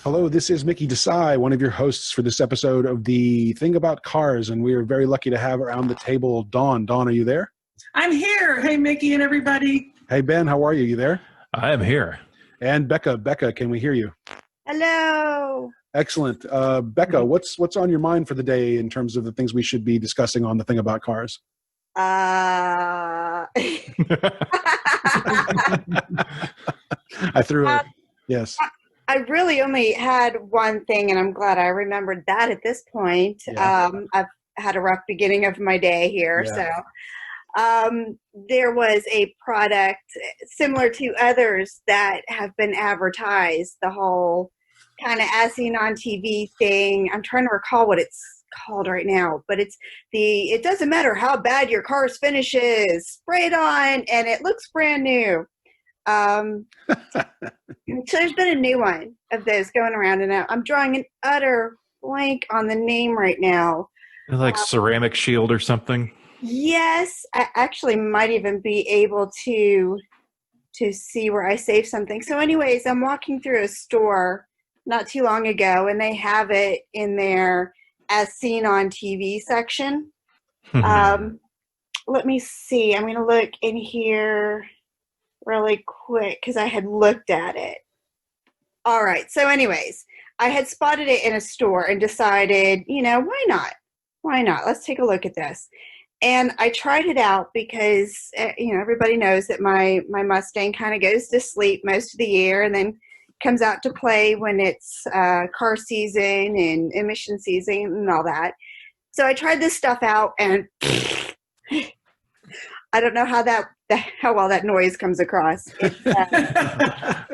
Hello, this is Mickey Desai, one of your hosts for this episode of the Thing About Cars, and we are very lucky to have around the table Dawn. Dawn, are you there? I'm here. Hey, Mickey and everybody. Hey, Ben, how are you? You there? I am here. And Becca. Becca, can we hear you? Hello. Excellent. Becca, what's on your mind for the day in terms of the things we should be discussing on the Thing About Cars? I threw it. Yes. I really only had one thing, and I'm glad I remembered that at this point. Yeah. I've had a rough beginning of my day here. Yeah. So there was a product similar to others that have been advertised, the whole kind of as seen on TV thing. I'm trying to recall what it's called right now, but it doesn't matter how bad your car's finish is, spray it on and it looks brand new. So there's been a new one of those going around, and I'm drawing an utter blank on the name right now. Like ceramic shield or something? Yes, I actually might even be able to see where I saved something. So anyways, I'm walking through a store not too long ago, and they have it in their as seen on TV section. Let me see. I'm going to look in here really quick because I had looked at it. All right. So anyways, I had spotted it in a store and decided, why not? Why not? Let's take a look at this. And I tried it out because, everybody knows that my Mustang kind of goes to sleep most of the year and then comes out to play when it's car season and emission season and all that. So I tried this stuff out, and I don't know how well that noise comes across.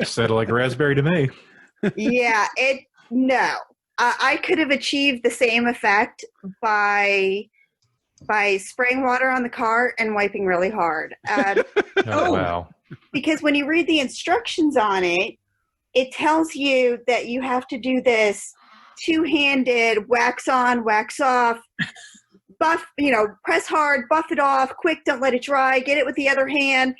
Sounded like a raspberry to me. Yeah, no. I could have achieved the same effect by spraying water on the car and wiping really hard. Wow. Because when you read the instructions on it, it tells you that you have to do this two-handed wax on, wax off, buff, press hard, buff it off, quick, don't let it dry, get it with the other hand,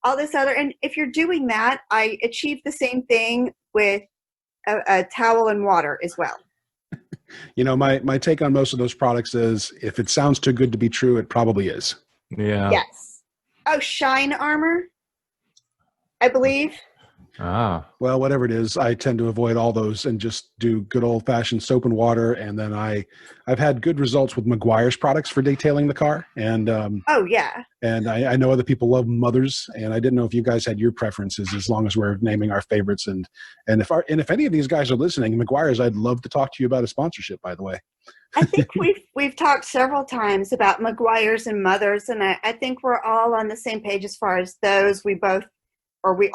all this other. And if you're doing that, I achieved the same thing with a towel and water as well. My take on most of those products is if it sounds too good to be true, it probably is. Yeah. Yes. Oh, Shine Armor, I believe. Ah. Well, whatever it is, I tend to avoid all those and just do good old-fashioned soap and water. And then I've had good results with Meguiar's products for detailing the car. And oh yeah. And I know other people love Mothers, and I didn't know if you guys had your preferences. As long as we're naming our favorites, and if any of these guys are listening, Meguiar's, I'd love to talk to you about a sponsorship. By the way, I think we've talked several times about Meguiar's and Mothers, and I think we're all on the same page as far as those. We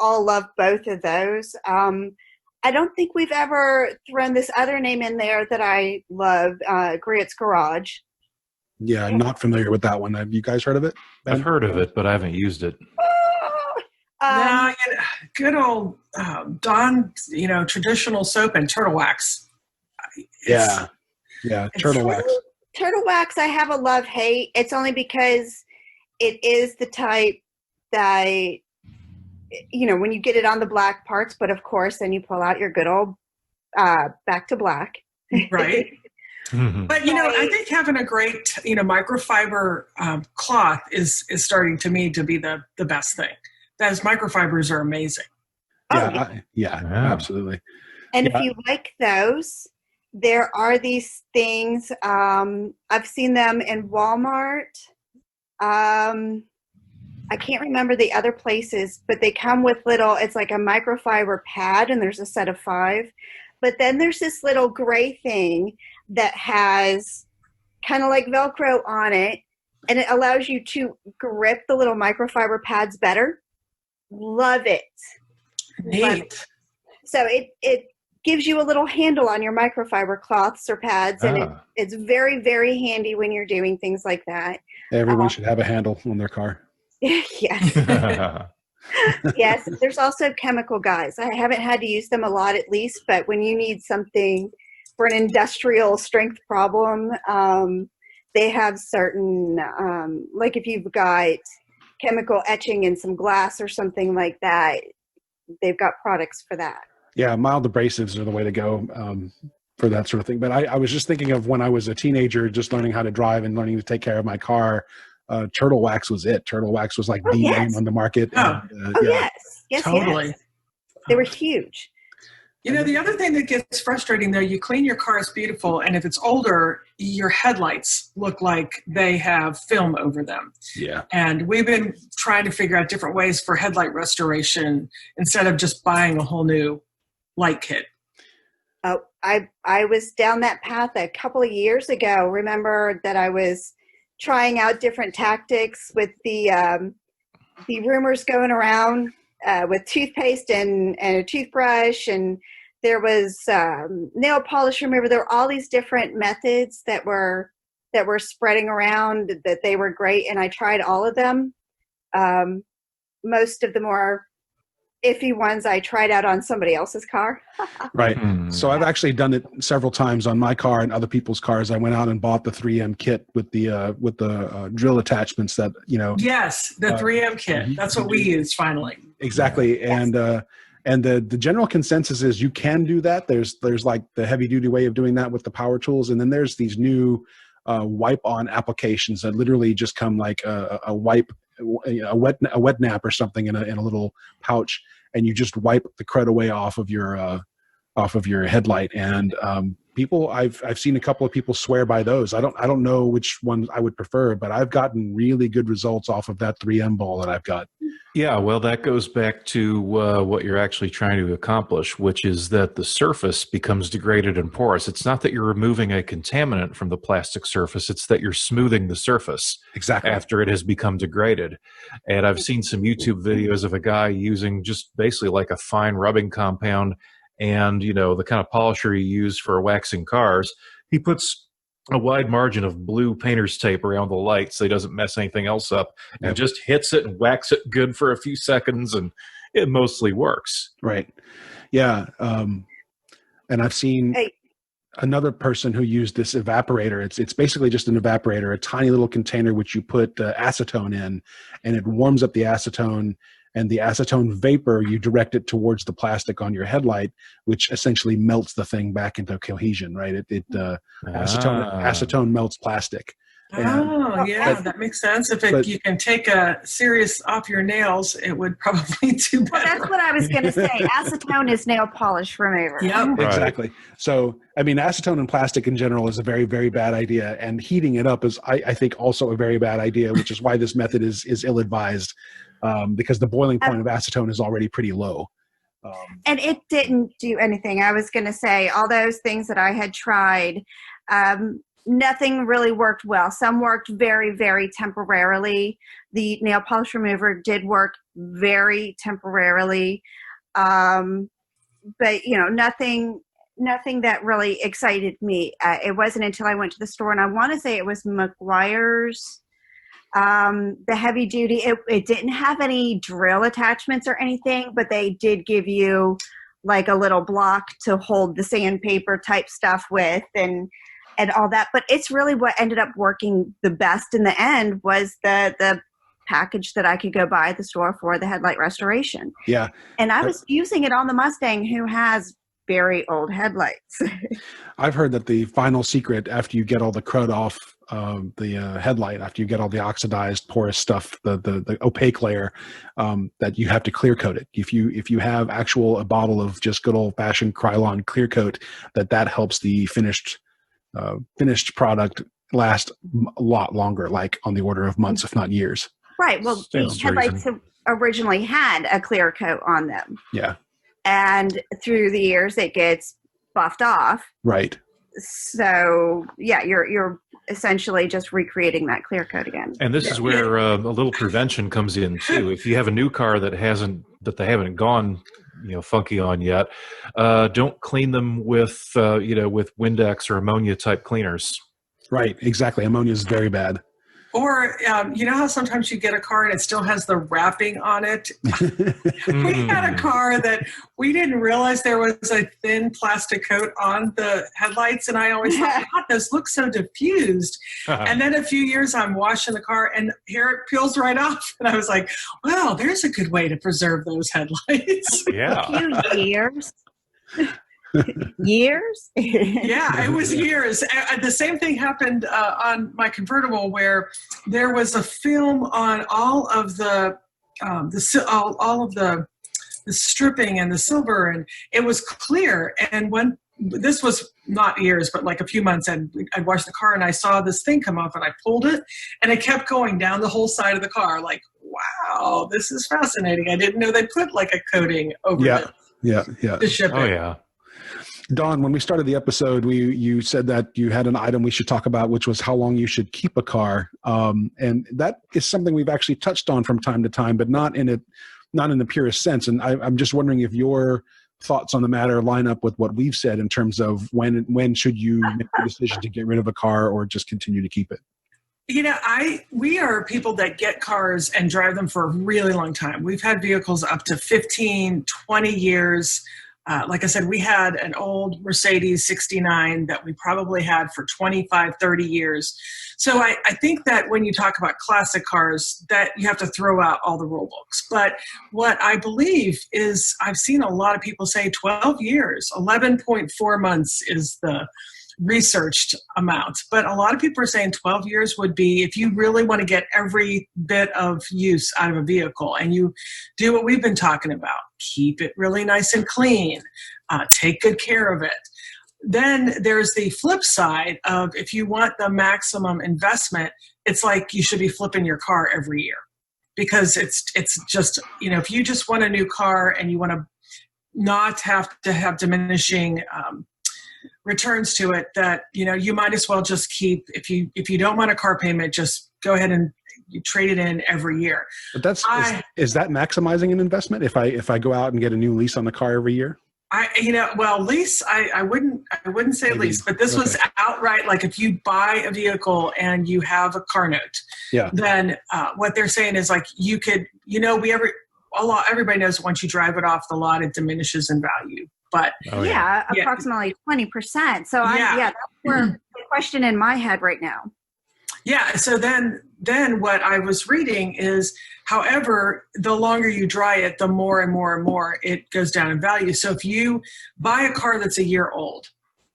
all love both of those. I don't think we've ever thrown this other name in there that I love, Grant's Garage. Yeah, I'm not familiar with that one. Have you guys heard of it? I've heard of it, but I haven't used it. Good old Dawn, traditional soap and turtle wax. Yeah, turtle wax. Turtle wax, I have a love-hate. It's only because it is the type that, when you get it on the black parts, but of course, then you pull out your good old back to black. Right. But, I think having a great, microfiber cloth is starting to me to be the best thing. Those microfibers are amazing. Yeah, absolutely. And if you like those, there are these things. I've seen them in Walmart. I can't remember the other places, but they come with it's like a microfiber pad, and there's a set of 5. But then there's this little gray thing that has kind of like Velcro on it, and it allows you to grip the little microfiber pads better. Love it. Neat. Love it. So it gives you a little handle on your microfiber cloths or pads, and it's very, very handy when you're doing things like that. Everyone should have a handle on their car. Yes. Yes. There's also chemical guys. I haven't had to use them a lot, at least, but when you need something for an industrial strength problem, they have certain, like if you've got chemical etching in some glass or something like that, they've got products for that. Yeah, mild abrasives are the way to go for that sort of thing. But I was just thinking of when I was a teenager, just learning how to drive and learning to take care of my car. Turtle wax was it. Turtle wax was like the name on the market. Oh. And, yes, Totally. yes. They were huge. You know, the other thing that gets frustrating, though, you clean your car, it's beautiful, and if it's older, your headlights look like they have film over them. Yeah. And we've been trying to figure out different ways for headlight restoration instead of just buying a whole new light kit. Oh, I was down that path a couple of years ago. Remember that I was trying out different tactics with the rumors going around with toothpaste and a toothbrush, and there was nail polish remover. There were all these different methods that were spreading around that they were great, and I tried all of them. Most of the more iffy ones I tried out on somebody else's car. Right. So I've actually done it several times on my car and other people's cars. I went out and bought the 3M kit with the drill attachments that, Yes, the 3M kit. That's what we used finally. Exactly. Yes. And the general consensus is you can do that. There's like the heavy duty way of doing that with the power tools. And then there's these new wipe on applications that literally just come like a wipe, a wet nap or something in a little pouch, and you just wipe the crud away off of your headlight. And people, I've seen a couple of people swear by those. I don't know which one I would prefer, but I've gotten really good results off of that 3M ball that I've got. Yeah, well, that goes back to what you're actually trying to accomplish, which is that the surface becomes degraded and porous. It's not that you're removing a contaminant from the plastic surface, it's that you're smoothing the surface after it has become degraded. And I've seen some YouTube videos of a guy using just basically like a fine rubbing compound and, the kind of polisher you use for waxing cars. He puts a wide margin of blue painter's tape around the light so he doesn't mess anything else up, and just hits it and whacks it good for a few seconds, and it mostly works. Right. Yeah. And I've seen another person who used this evaporator. It's basically just an evaporator, a tiny little container which you put acetone in, and it warms up the acetone, and the acetone vapor, you direct it towards the plastic on your headlight, which essentially melts the thing back into cohesion, right? Acetone melts plastic. That makes sense. If you can take a serious off your nails, it would probably do better. Well, that's what I was going to say. Acetone is nail polish remover. Yep. Exactly. So, I mean, acetone and plastic in general is a very, very bad idea. And heating it up is, I think, also a very bad idea, which is why this method is ill-advised, because the boiling point of acetone is already pretty low. And it didn't do anything. I was going to say, all those things that I had tried, nothing really worked well. Some worked very, very temporarily. The nail polish remover did work very temporarily. But, nothing that really excited me. It wasn't until I went to the store, and I want to say it was McGuire's, the heavy duty. It didn't have any drill attachments or anything, but they did give you like a little block to hold the sandpaper type stuff with, and all that. But it's really what ended up working the best in the end was the package that I could go buy at the store for the headlight restoration. Yeah. And I was using it on the Mustang, who has very old headlights. I've heard that the final secret, after you get all the crud off the headlight, after you get all the oxidized porous stuff, the opaque layer, that you have to clear coat it. If you have a bottle of just good old fashioned Krylon clear coat, that helps the finished product last a lot longer, like on the order of months, if not years. Right. Well, these headlights originally had a clear coat on them. Yeah. And through the years, it gets buffed off. Right. So yeah, you're essentially just recreating that clear coat again. And this is where a little prevention comes in too. If you have a new car that they haven't gone funky on yet, don't clean them with Windex or ammonia type cleaners. Right. Exactly. Ammonia is very bad. Or, how sometimes you get a car and it still has the wrapping on it? We had a car that we didn't realize there was a thin plastic coat on the headlights. And I always thought, God, those look so diffused. And then a few years I'm washing the car and here it peels right off. And I was like, wow, there's a good way to preserve those headlights. Yeah. A few years. Years? Yeah, it was years. The same thing happened on my convertible, where there was a film on all of the stripping and the silver, and it was clear. And when this was not years, but like a few months, and I'd washed the car and I saw this thing come off, and I pulled it, and it kept going down the whole side of the car. Like, wow, this is fascinating. I didn't know they put like a coating over it. Yeah. To ship it. Oh yeah. Dawn, when we started the episode, you said that you had an item we should talk about, which was how long you should keep a car, and that is something we've actually touched on from time to time, but not in the purest sense. And I'm just wondering if your thoughts on the matter line up with what we've said in terms of when should you make the decision to get rid of a car or just continue to keep it. We are people that get cars and drive them for a really long time. We've had vehicles up to 15, 20 years. Like I said, we had an old Mercedes 69 that we probably had for 25, 30 years. So I think that when you talk about classic cars, that you have to throw out all the rule books. But what I believe is I've seen a lot of people say 12 years, 11.4 months is the researched amount. But a lot of people are saying 12 years would be if you really want to get every bit of use out of a vehicle and you do what we've been talking about, keep it really nice and clean, take good care of it. Then there's the flip side of if you want the maximum investment, it's like you should be flipping your car every year, because it's just, if you just want a new car and you want to not have to have diminishing returns to it, that you might as well just keep, if you don't want a car payment, just go ahead and you trade it in every year. But is that maximizing an investment if I go out and get a new lease on the car every year? Lease, I wouldn't say lease, but this was outright, like if you buy a vehicle and you have a car note, then what they're saying is like you could, everybody knows once you drive it off the lot, it diminishes in value. But approximately 20%. So that's where the question in my head right now. Yeah. So then what I was reading is, however, the longer you dry it, the more and more and more it goes down in value. So if you buy a car that's a year old,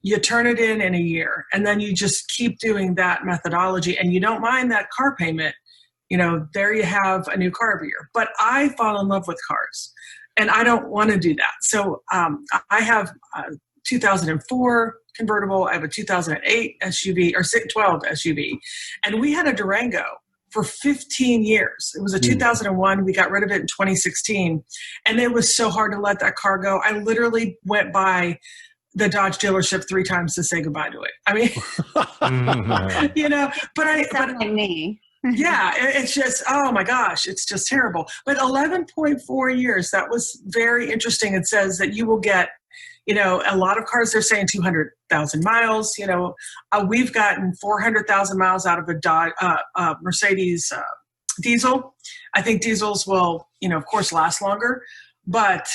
you turn it in a year, and then you just keep doing that methodology, and you don't mind that car payment, there you have a new car every year. But I fall in love with cars, and I don't want to do that. So I have a 2004 convertible. I have a 2008 SUV or 12 SUV. And we had a Durango for 15 years. It was a 2001. We got rid of it in 2016. And it was so hard to let that car go. I literally went by the Dodge dealership 3 times to say goodbye to it. I mean, but me. Yeah, it's just, oh my gosh, it's just terrible. But 11.4 years, that was very interesting. It says that you will get, a lot of cars, they're saying 200,000 miles. We've gotten 400,000 miles out of a Mercedes diesel. I think diesels will, of course, last longer. But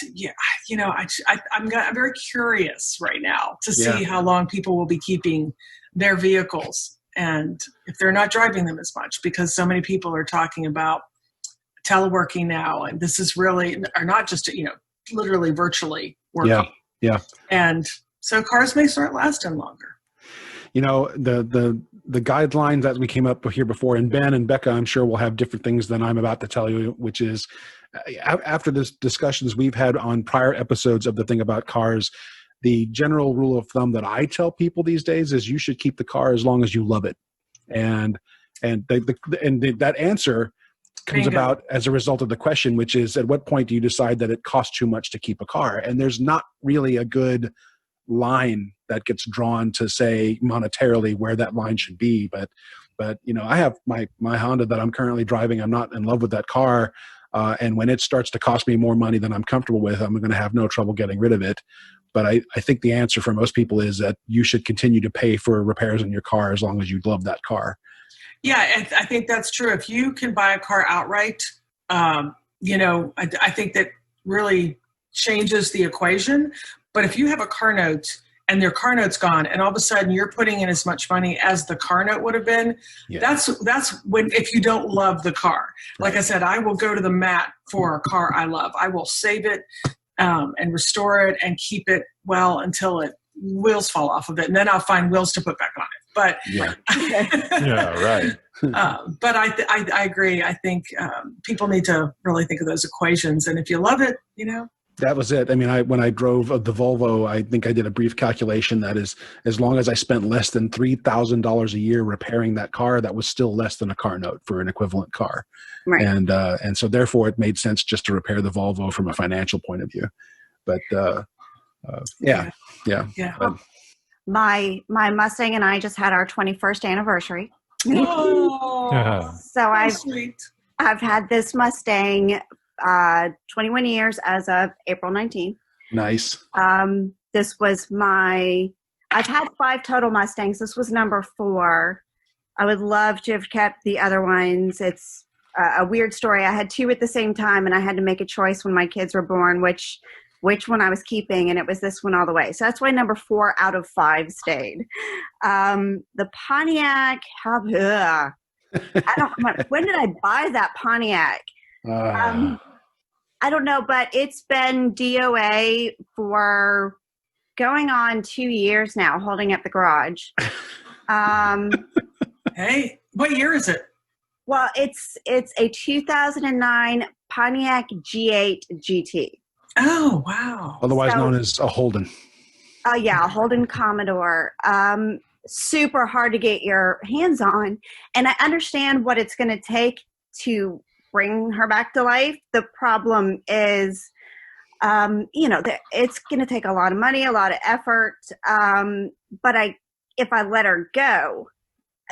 I'm very curious right now to see how long people will be keeping their vehicles, and if they're not driving them as much, because so many people are talking about teleworking now, and this is really, or not just, literally virtually working. Yeah. And so cars may start lasting longer. The guidelines that we came up here before, and Ben and Becca, I'm sure will have different things than I'm about to tell you, which is after the discussions we've had on prior episodes of The Thing About Cars, the general rule of thumb that I tell people these days is you should keep the car as long as you love it. And that answer comes about as a result of the question, which is, at what point do you decide that it costs too much to keep a car? And there's not really a good line that gets drawn to say monetarily where that line should be. But I have my Honda that I'm currently driving. I'm not in love with that car. And when it starts to cost me more money than I'm comfortable with, I'm going to have no trouble getting rid of it. But I think the answer for most people is that you should continue to pay for repairs on your car as long as you love that car. Yeah, I think that's true. If you can buy a car outright, I think that really changes the equation. But if you have a car note and their car note's gone, and all of a sudden you're putting in as much money as the car note would have been, that's when, if you don't love the car. Like I said, I will go to the mat for a car I love. I will save it. and restore it and keep it well until wheels fall off of it, and then I'll find wheels to put back on it. But Yeah. Yeah, right. but I agree. I think people need to really think of those equations, and if you love it, That was it. I mean, when I drove the Volvo, I think I did a brief calculation that is, as long as I spent less than $3,000 a year repairing that car, that was still less than a car note for an equivalent car. Right. And so therefore it made sense just to repair the Volvo from a financial point of view. But yeah. But, My Mustang and I just had our 21st anniversary. Oh, So sweet. I've had this Mustang 21 years as of April 19th. nice. This was I've had 5 total Mustangs. This was number 4. I would love to have kept the other ones. It's a weird story. I had 2 at the same time, and I had to make a choice when my kids were born, which one I was keeping, and it was this one all the way. So that's why number 4 out of 5 stayed. The Pontiac, when did I buy that Pontiac? I don't know, but it's been DOA for going on 2 years now, holding up the garage. Hey, what year is it? Well, it's a 2009 Pontiac G8 GT. Oh, wow. Otherwise known as a Holden. Oh, yeah, a Holden Commodore. Super hard to get your hands on. And I understand what it's going to take to bring her back to life. The problem is, it's going to take a lot of money, a lot of effort. But if I let her go,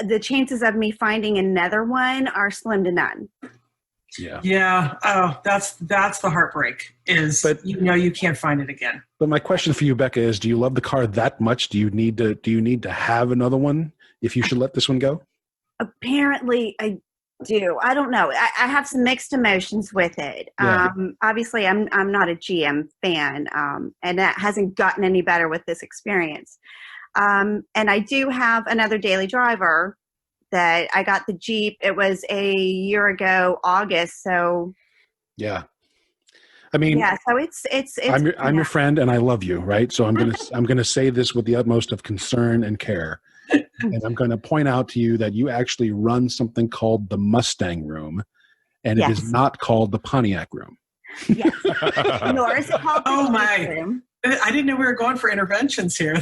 the chances of me finding another one are slim to none. Yeah. Yeah. Oh, that's the heartbreak but you can't find it again. But my question for you, Becca, is: do you love the car that much? Do you need to have another one if you should let this one go? Apparently, I do. I don't know. I have some mixed emotions with it. Yeah. Obviously, I'm not a GM fan, and that hasn't gotten any better with this experience. And I do have another daily driver that I got the Jeep. It was a year ago, August. So yeah. I mean, yeah. So it's. I'm your friend, and I love you, right? So I'm gonna say this with the utmost of concern and care, and I'm going to point out to you that you actually run something called the Mustang Room, and it is not called the Pontiac Room. Yes. Nor is it called Oh the my! Room. I didn't know we were going for interventions here.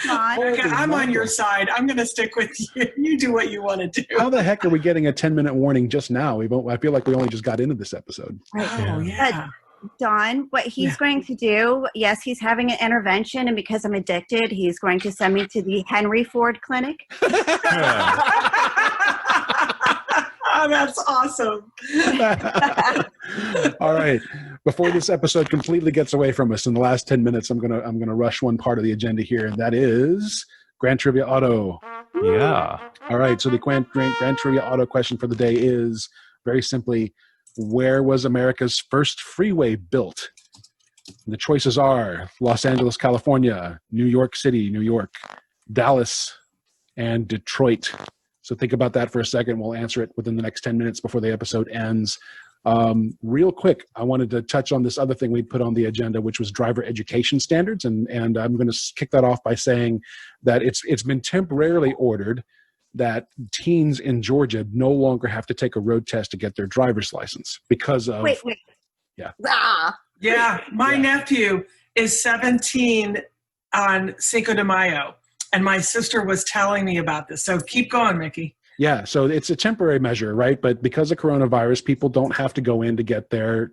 I'm on your side. I'm going to stick with you. You do what you want to do. How the heck are we getting a 10-minute warning just now? I feel like we only just got into this episode. Oh, yeah. But Don, what he's going to do, yes, he's having an intervention, and because I'm addicted, he's going to send me to the Henry Ford Clinic. Oh, that's awesome. All right. Before this episode completely gets away from us, in the last 10 minutes, I'm gonna rush one part of the agenda here, and that is Grand Trivia Auto. Yeah. All right. So the Grand Trivia Auto question for the day is very simply: where was America's first freeway built? And the choices are Los Angeles, California; New York City, New York; Dallas; and Detroit. So think about that for a second. We'll answer it within the next 10 minutes before the episode ends. Real quick, I wanted to touch on this other thing we put on the agenda, which was driver education standards. And I'm going to kick that off by saying that it's been temporarily ordered that teens in Georgia no longer have to take a road test to get their driver's license because of... Wait. Yeah. Yeah. My nephew is 17 on Cinco de Mayo. And my sister was telling me about this. So keep going, Mickey. Yeah, so it's a temporary measure, right? But because of coronavirus, people don't have to go in to get they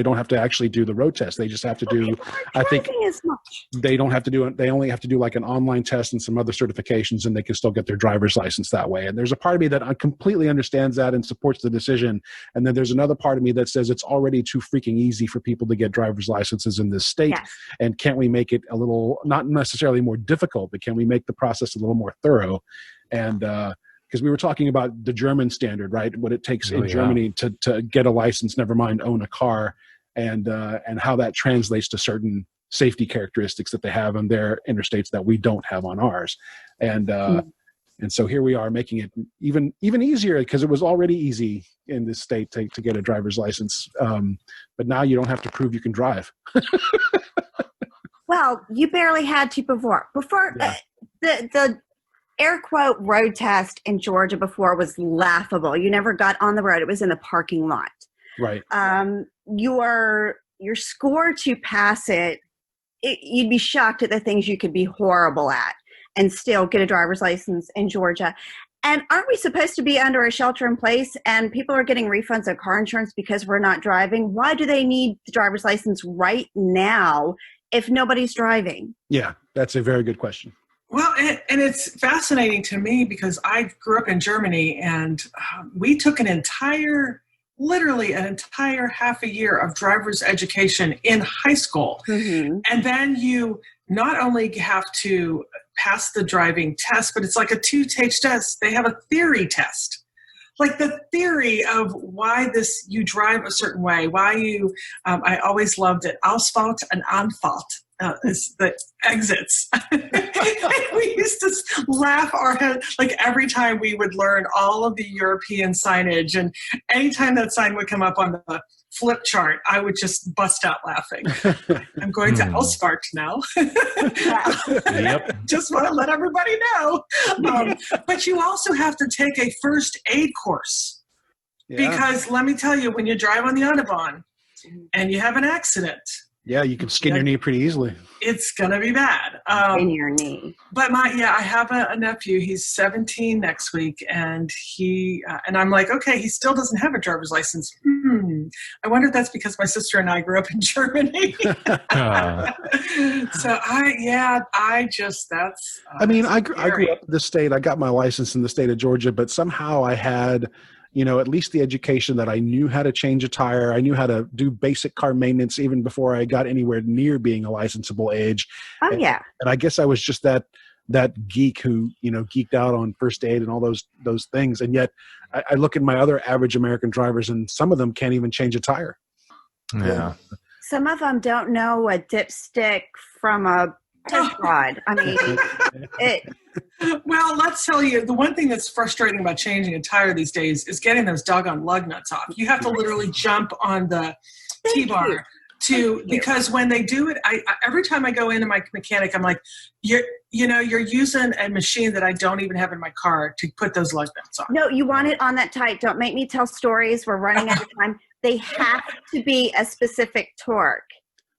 don't have to actually do the road test. They just have to do, I think they don't have to do it. They only have to do like an online test and some other certifications, and they can still get their driver's license that way. And there's a part of me that completely understands that and supports the decision. And then there's another part of me that says it's already too freaking easy for people to get driver's licenses in this state. Yes. And can't we make it a little, not necessarily more difficult, but can we make the process a little more thorough? And, because we were talking about the German standard, right? What it takes in Germany to get a license, never mind own a car, and how that translates to certain safety characteristics that they have on their interstates that we don't have on ours. And And so here we are making it even easier, because it was already easy in this state to get a driver's license. But now you don't have to prove you can drive. Well, you barely had to before. Yeah. The air quote road test in Georgia before was laughable. You never got on the road. It was in the parking lot. Right. Your score to pass it, you'd be shocked at the things you could be horrible at and still get a driver's license in Georgia. And aren't we supposed to be under a shelter in place, and people are getting refunds of car insurance because we're not driving? Why do they need the driver's license right now if nobody's driving? Yeah, that's a very good question. Well, and it's fascinating to me because I grew up in Germany, and we took literally an entire half a year of driver's education in high school. Mm-hmm. And then you not only have to pass the driving test, but it's like a 2-stage test. They have a theory test. Like the theory of why you drive a certain way, why you, I always loved it. Ausfahrt and Anfahrt is the exits. We used to laugh our head, like every time we would learn all of the European signage, and anytime that sign would come up on the flip chart, I would just bust out laughing. I'm going to Ausfahrt now. Yep. Just want to let everybody know. But you also have to take a first aid course. Yeah. Because let me tell you, when you drive on the Autobahn and you have an accident, yeah, you can skin your knee pretty easily. It's going to be bad. In your knee. But I have a nephew. He's 17 next week, and and I'm like, okay, he still doesn't have a driver's license. I wonder if that's because my sister and I grew up in Germany. I grew up in the state. I got my license in the state of Georgia, but somehow I had, at least the education that I knew how to change a tire. I knew how to do basic car maintenance even before I got anywhere near being a licensable age. Oh, yeah. And I guess I was just that geek who, geeked out on first aid and all those things. And yet I look at my other average American drivers, and some of them can't even change a tire. Yeah. Some of them don't know a dipstick from a push rod. I mean, Well, let's tell you, the one thing that's frustrating about changing a tire these days is getting those doggone lug nuts off. You have to literally jump on the T-bar because when they do it, I every time I go into my mechanic, I'm like, you're using a machine that I don't even have in my car to put those lug nuts on. No, you want it on that tight. Don't make me tell stories. We're running out of time. They have to be a specific torque.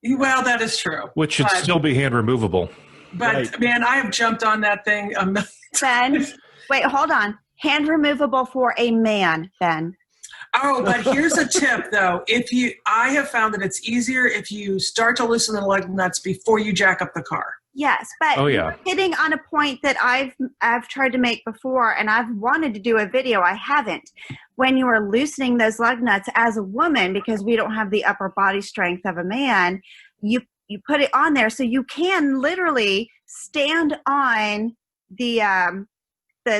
Well, that is true. Which should still be hand removable. But, right. Man, I have jumped on that thing a million times. Ben, wait, hold on. Hand removable for a man, Ben. Oh, but here's a tip, though. I have found that it's easier if you start to loosen the lug nuts before you jack up the car. Yes, but you're hitting on a point that I've tried to make before, and I've wanted to do a video. I haven't. When you are loosening those lug nuts as a woman, because we don't have the upper body strength of a man, you put it on there so you can literally stand on the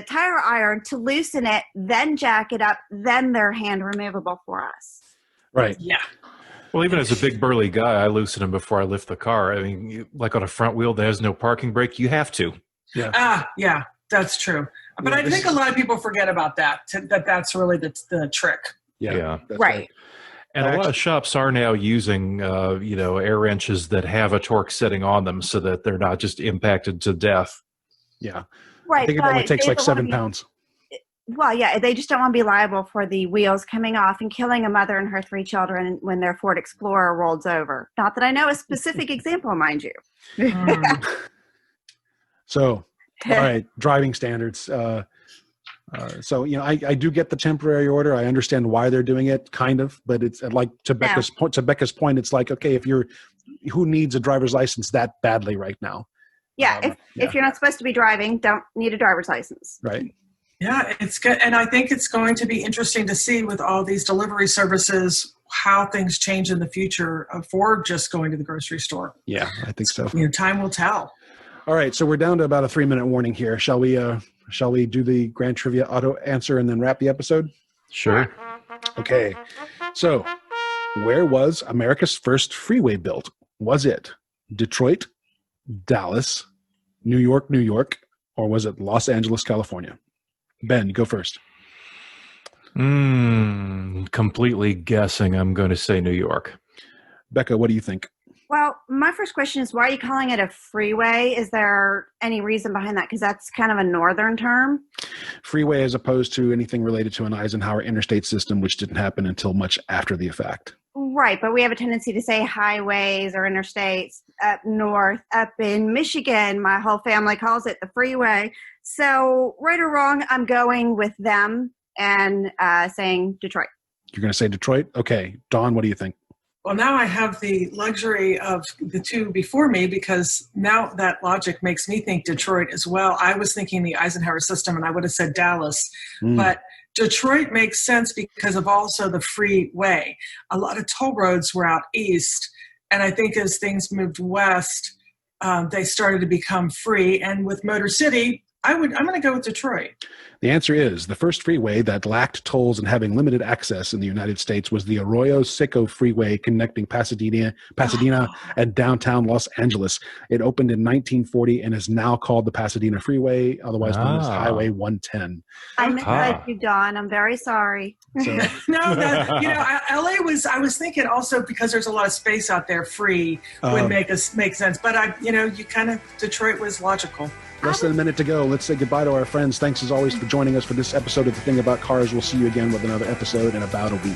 tire iron to loosen it, then jack it up, then they're hand removable for us. Right. Yeah. Well, even as a big burly guy, I loosen them before I lift the car. I mean, like on a front wheel that has no parking brake, you have to. Yeah. Yeah, that's true. But I think a lot of people forget about that. That's really the trick. Yeah. That's right. And a lot of shops are now using, air wrenches that have a torque setting on them so that they're not just impacted to death. Yeah. Right. I think it only takes like 7 pounds. Well, yeah, they just don't want to be liable for the wheels coming off and killing a mother and her 3 children when their Ford Explorer rolls over. Not that I know a specific example, mind you. So, all right, driving standards. So, I do get the temporary order. I understand why they're doing it, kind of, but it's like to Becca's point, it's like, okay, who needs a driver's license that badly right now? Yeah, if you're not supposed to be driving, don't need a driver's license. Right. Yeah, it's good. And I think it's going to be interesting to see with all these delivery services how things change in the future for just going to the grocery store. Yeah, I think so. Time will tell. All right, so we're down to about a 3-minute warning here. Shall we do the Grand Trivia auto answer and then wrap the episode? Sure. Okay. So, where was America's first freeway built? Was it Detroit, Dallas, New York, or was it Los Angeles, California? Ben, you go first. Completely guessing. I'm going to say New York. Becca, what do you think? Well, my first question is, why are you calling it a freeway? Is there any reason behind that? Because that's kind of a northern term. Freeway as opposed to anything related to an Eisenhower interstate system, which didn't happen until much after the fact. Right, but we have a tendency to say highways or interstates up north. Up in Michigan, my whole family calls it the freeway. So right or wrong, I'm going with them and saying Detroit. You're going to say Detroit? Okay. Dawn, what do you think? Well, now I have the luxury of the two before me, because now that logic makes me think Detroit as well. I was thinking the Eisenhower system, and I would have said Dallas. But Detroit makes sense because of also the freeway. A lot of toll roads were out east, and I think as things moved west, they started to become free. And with Motor City, I'm going to go with Detroit. The answer is the first freeway that lacked tolls and having limited access in the United States was the Arroyo Seco Freeway connecting Pasadena and downtown Los Angeles. It opened in 1940 and is now called the Pasadena Freeway, otherwise known as Highway 110. I misled you, Dawn. I'm very sorry. So, LA was, I was thinking also because there's a lot of space out there, free would make sense. But Detroit was logical. Less than a minute to go. Let's say goodbye to our friends. Thanks as always for joining us for this episode of The Thing About Cars. We'll see you again with another episode in about a week.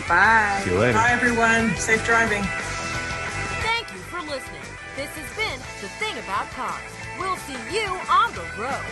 Bye. See you later. Bye, everyone. Safe driving. Thank you for listening. This has been The Thing About Cars. We'll see you on the road.